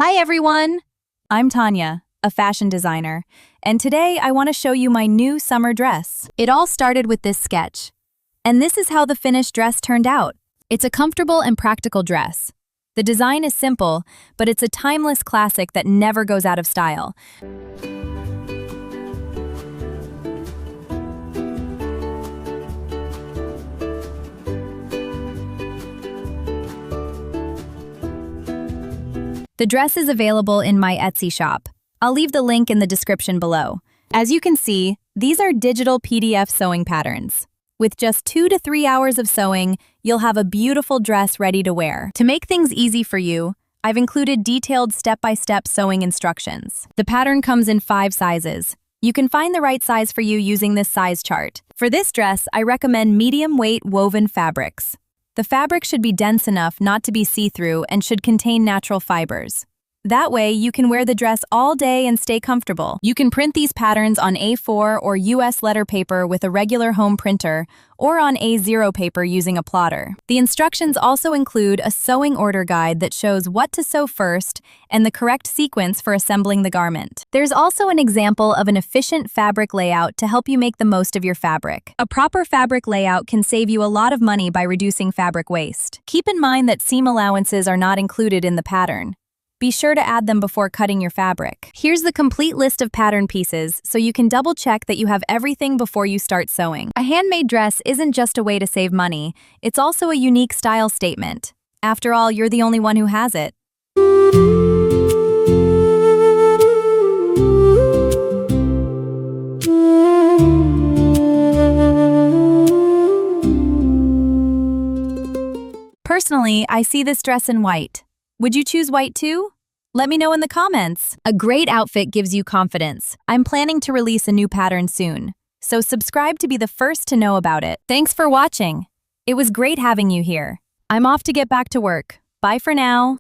Hi everyone! I'm Tanya, a fashion designer, and today I want to show you my new summer dress. It all started with this sketch. And this is how the finished dress turned out. It's a comfortable and practical dress. The design is simple, but it's a timeless classic that never goes out of style. The dress is available in my Etsy shop. I'll leave the link in the description below. As you can see, these are digital PDF sewing patterns. With just 2 to 3 hours of sewing, you'll have a beautiful dress ready to wear. To make things easy for you, I've included detailed step-by-step sewing instructions. The pattern comes in 5 sizes. You can find the right size for you using this size chart. For this dress, I recommend medium-weight woven fabrics. The fabric should be dense enough not to be see-through and should contain natural fibers. That way, you can wear the dress all day and stay comfortable. You can print these patterns on A4 or US letter paper with a regular home printer, or on A0 paper using a plotter. The instructions also include a sewing order guide that shows what to sew first and the correct sequence for assembling the garment. There's also an example of an efficient fabric layout to help you make the most of your fabric. A proper fabric layout can save you a lot of money by reducing fabric waste. Keep in mind that seam allowances are not included in the pattern. Be sure to add them before cutting your fabric. Here's the complete list of pattern pieces, so you can double-check that you have everything before you start sewing. A handmade dress isn't just a way to save money, it's also a unique style statement. After all, you're the only one who has it. Personally, I see this dress in white. Would you choose white too? Let me know in the comments. A great outfit gives you confidence. I'm planning to release a new pattern soon, so subscribe to be the first to know about it. Thanks for watching. It was great having you here. I'm off to get back to work. Bye for now.